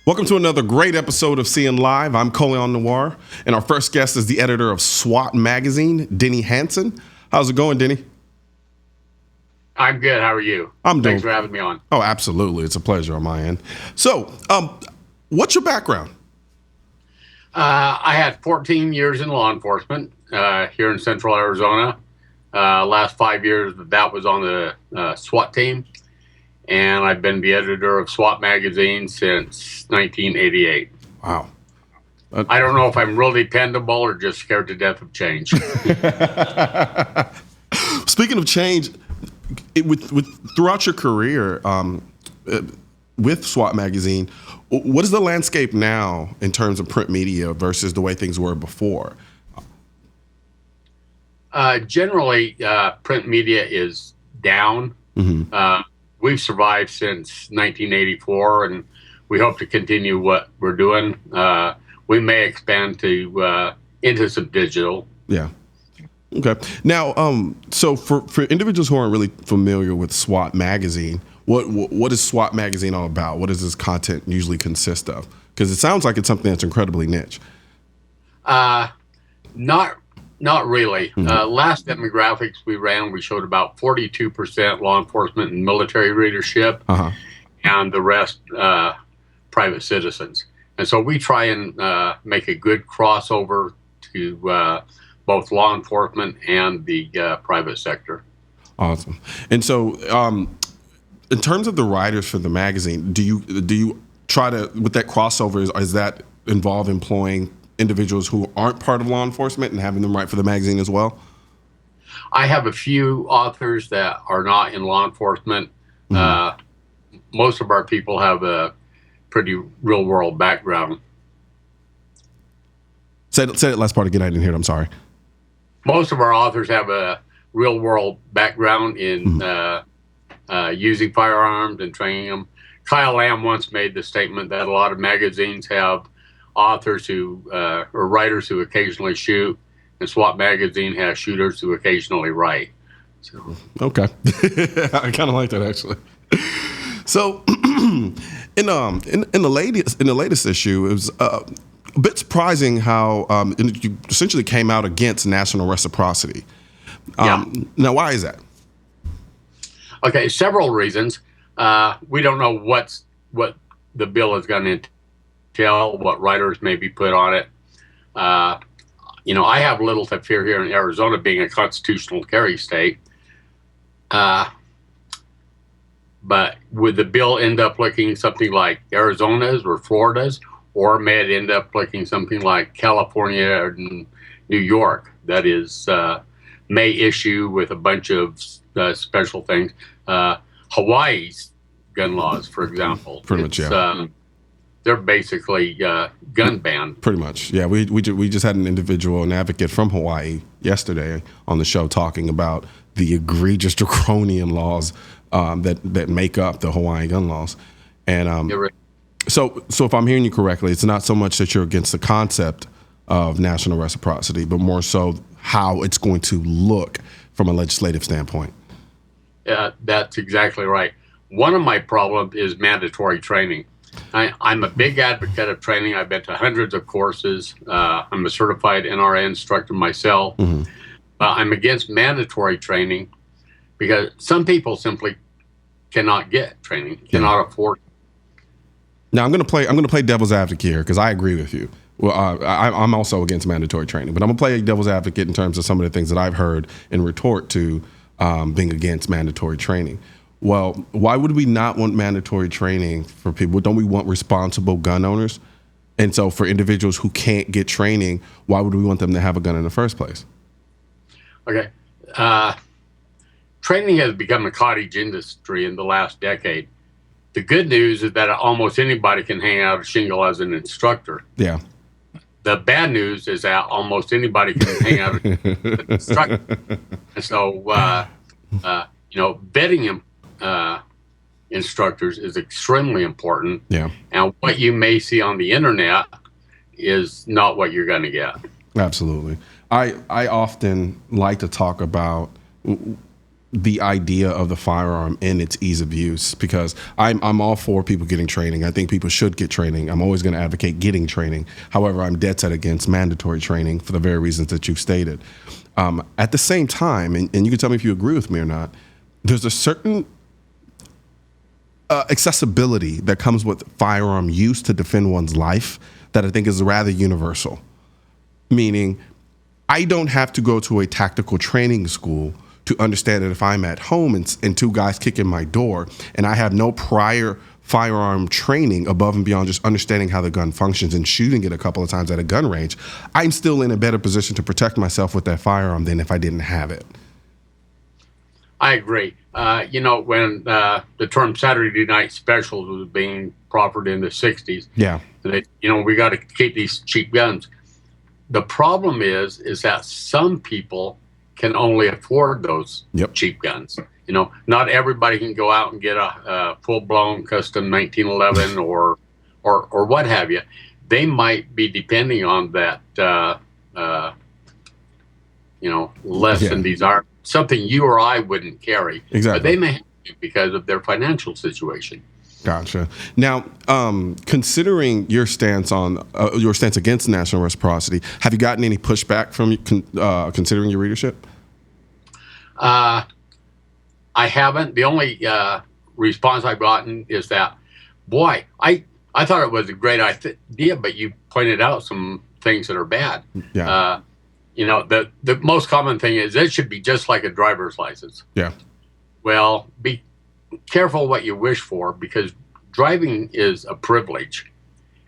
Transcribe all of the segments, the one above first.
Welcome to another great episode of Seeing Live. I'm Colion Noir, and our first guest is the editor of SWAT magazine, Denny Hansen. How's it going, Denny? I'm good. How are you? Thanks for having me on. Oh, absolutely. It's a pleasure on my end. So, what's your background? I had 14 years in law enforcement here in Central Arizona. Last 5 years, that was on the SWAT team. And I've been the editor of SWAT magazine since 1988. Wow. I don't know if I'm really dependable or just scared to death of change. Speaking of change, throughout your career with SWAT magazine, what is the landscape now in terms of print media versus the way things were before? Generally, print media is down. Mm-hmm. We've survived since 1984, and we hope to continue what we're doing. We may expand to into some digital. Yeah. Okay. Now, so for individuals who aren't really familiar with SWAT magazine, what is SWAT magazine all about? What does this content usually consist of? Because it sounds like it's something that's incredibly niche. Not really. Mm-hmm. Last demographics we showed about 42% law enforcement and military readership, and the rest private citizens. And so we try and make a good crossover to both law enforcement and the private sector. Awesome. And so, in terms of the writers for the magazine, do you try to, with that crossover, is that involve employing individuals who aren't part of law enforcement and having them write for the magazine as well? I have a few authors that are not in law enforcement. Mm-hmm. Most of our people have a pretty real world background. Say that last part again. I didn't hear it. I'm sorry. Most of our authors have a real world background in using firearms and training them. Kyle Lamb once made the statement that a lot of magazines have authors who or writers who occasionally shoot, and SWAT magazine has shooters who occasionally write. So. Okay. I kind of like that, actually. So in the latest issue, it was a bit surprising how you essentially came out against national reciprocity. Now, why is that? Okay, several reasons. We don't know what the bill is going to entail, what writers may be put on it. I have little to fear here in Arizona, being a constitutional carry state. But would the bill end up looking something like Arizona's or Florida's, or may it end up looking something like California and New York? That is, may issue with a bunch of special things. Hawaii's gun laws, for example. Pretty much, yeah. They're basically gun banned. Pretty much, yeah. We just had an advocate from Hawaii yesterday on the show talking about the egregious draconian laws that make up the Hawaii gun laws. And right. So if I'm hearing you correctly, it's not so much that you're against the concept of national reciprocity, but more so how it's going to look from a legislative standpoint. Yeah, that's exactly right. One of my problems is mandatory training. I'm a big advocate of training. I've been to hundreds of courses. I'm a certified NRA instructor myself. Mm-hmm. I'm against mandatory training because some people simply cannot get training, cannot afford it. Now I'm going to play devil's advocate here because I agree with you. Well, I'm also against mandatory training, but I'm going to play devil's advocate in terms of some of the things that I've heard in retort to being against mandatory training. Well, why would we not want mandatory training for people? Don't we want responsible gun owners? And so for individuals who can't get training, why would we want them to have a gun in the first place? Okay. Training has become a cottage industry in the last decade. The good news is that almost anybody can hang out a shingle as an instructor. Yeah. The bad news is that almost anybody can hang out as an instructor. And so, vetting him. Instructors is extremely important. Yeah. And what you may see on the internet is not what you're going to get. Absolutely. I often like to talk about the idea of the firearm and its ease of use, because I'm all for people getting training. I think people should get training. I'm always going to advocate getting training. However, I'm dead set against mandatory training for the very reasons that you've stated. At the same time, and you can tell me if you agree with me or not, there's a certain accessibility that comes with firearm use to defend one's life that I think is rather universal. Meaning, I don't have to go to a tactical training school to understand that if I'm at home and two guys kick in my door and I have no prior firearm training above and beyond just understanding how the gun functions and shooting it a couple of times at a gun range, I'm still in a better position to protect myself with that firearm than if I didn't have it. I agree. When the term Saturday night specials was being proffered in the 60s, we got to keep these cheap guns. The problem is that some people can only afford those cheap guns. Not everybody can go out and get a full-blown custom 1911 or what have you. They might be depending on that, less than desired, something you or I wouldn't carry. Exactly. But they may have to because of their financial situation. Gotcha. Now, considering your stance against national reciprocity, have you gotten any pushback from considering your readership? I haven't. The only response I've gotten is that, boy, I thought it was a great idea, but you pointed out some things that are bad. Yeah. The most common thing is it should be just like a driver's license. Yeah. Well, be careful what you wish for, because driving is a privilege,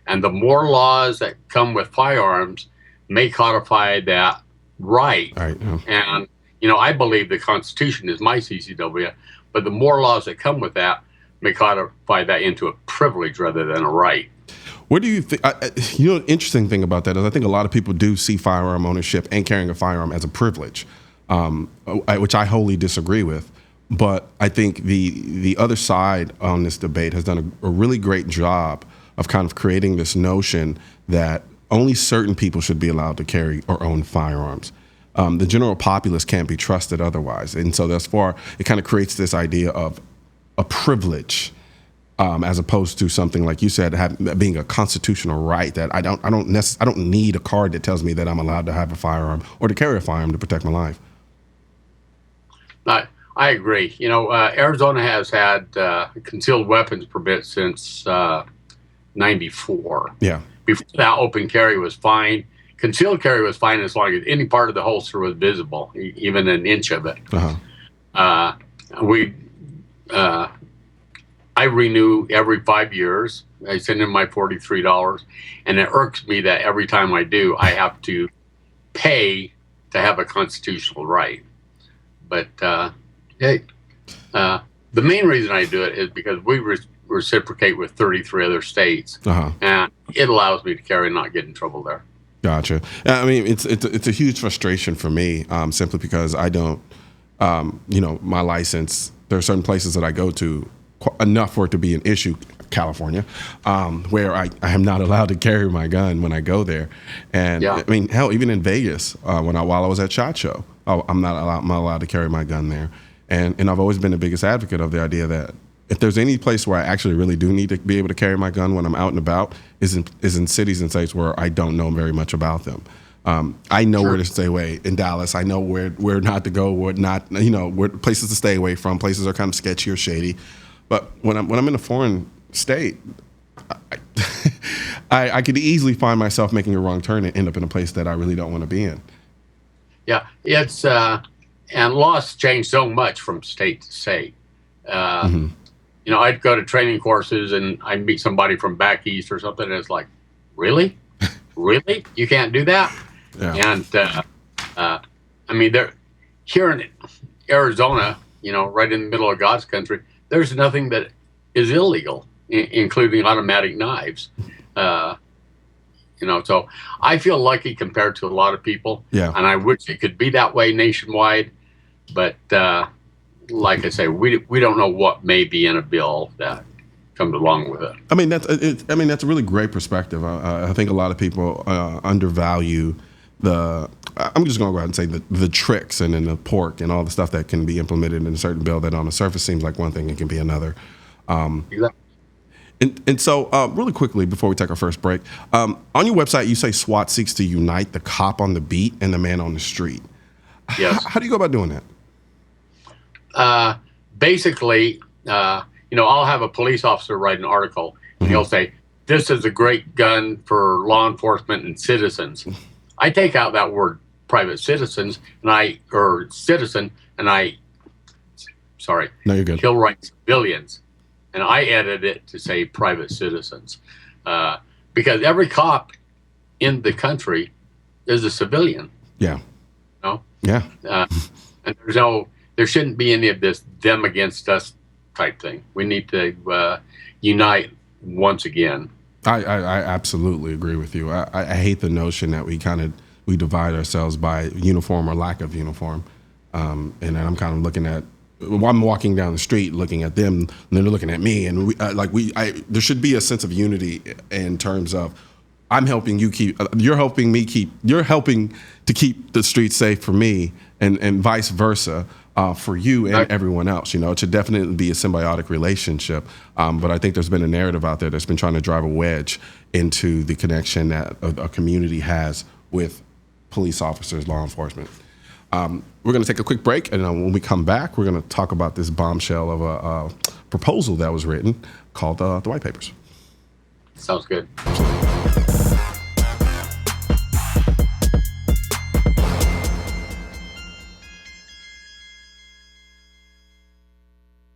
and the more laws that come with firearms may codify that right. And I believe the Constitution is my CCW, but the more laws that come with that may codify that into a privilege rather than a right. What do you think? The interesting thing about that is I think a lot of people do see firearm ownership and carrying a firearm as a privilege, which I wholly disagree with. But I think the other side on this debate has done a really great job of kind of creating this notion that only certain people should be allowed to carry or own firearms. The general populace can't be trusted otherwise. And so thus far, it kind of creates this idea of a privilege as opposed to something, like you said, being a constitutional right that I don't need a card that tells me that I'm allowed to have a firearm or to carry a firearm to protect my life. I agree. Arizona has had concealed weapons permit since 94. Yeah. Before that, open carry was fine. Concealed carry was fine as long as any part of the holster was visible, even an inch of it. I renew every 5 years. I send in my $43, and it irks me that every time I do, I have to pay to have a constitutional right. But the main reason I do it is because we reciprocate with 33 other states, and it allows me to carry and not get in trouble there. Gotcha. I mean, it's a huge frustration for me, simply because I don't, my license. There are certain places that I go to enough for it to be an issue. California, where I am not allowed to carry my gun when I go there, and I mean, hell, even in Vegas, while I was at SHOT Show, I'm not allowed to carry my gun there, and I've always been the biggest advocate of the idea that if there's any place where I actually really do need to be able to carry my gun when I'm out and about, is in cities and states where I don't know very much about them. I know where to stay away in Dallas. I know where not to go, where not, where places to stay away from. Places are kind of sketchy or shady. But when I'm in a foreign state, I could easily find myself making a wrong turn and end up in a place that I really don't want to be in. Yeah, it's and laws change so much from state to state. I'd go to training courses and I'd meet somebody from back east or something, and it's like, really? Really? You can't do that? Yeah. And I mean, here in Arizona, right in the middle of God's country, there's nothing that is illegal, including automatic knives. So I feel lucky compared to a lot of people. Yeah. And I wish it could be that way nationwide, but like I say, we don't know what may be in a bill that comes along with it. I mean, that's a really great perspective. I think a lot of people undervalue the I'm just going to go out and say the tricks and then the pork and all the stuff that can be implemented in a certain bill that on the surface seems like one thing, it can be another. Exactly. And so, really quickly, before we take our first break, on your website, you say SWAT seeks to unite the cop on the beat and the man on the street. Yes. How do you go about doing that? Basically, I'll have a police officer write an article, and he'll say, "This is a great gun for law enforcement and citizens." I take out that word "private citizens" sorry, No, you're good. he'll write civilians, and I edit it to say private citizens, because every cop in the country is a civilian. Yeah. No. Yeah. And there shouldn't be any of this them against us type thing. We need to unite once again. I absolutely agree with you. I hate the notion that we divide ourselves by uniform or lack of uniform. And then I'm kind of looking at, while I'm walking down the street looking at them, and they're looking at me, and there should be a sense of unity in terms of I'm helping you you're helping to keep the streets safe for me, and vice versa for you and everyone else. It should definitely be a symbiotic relationship. But I think there's been a narrative out there that's been trying to drive a wedge into the connection that a community has with police officers, law enforcement. We're going to take a quick break, and when we come back, we're going to talk about this bombshell of a proposal that was written called the White Papers. Sounds good. Absolutely.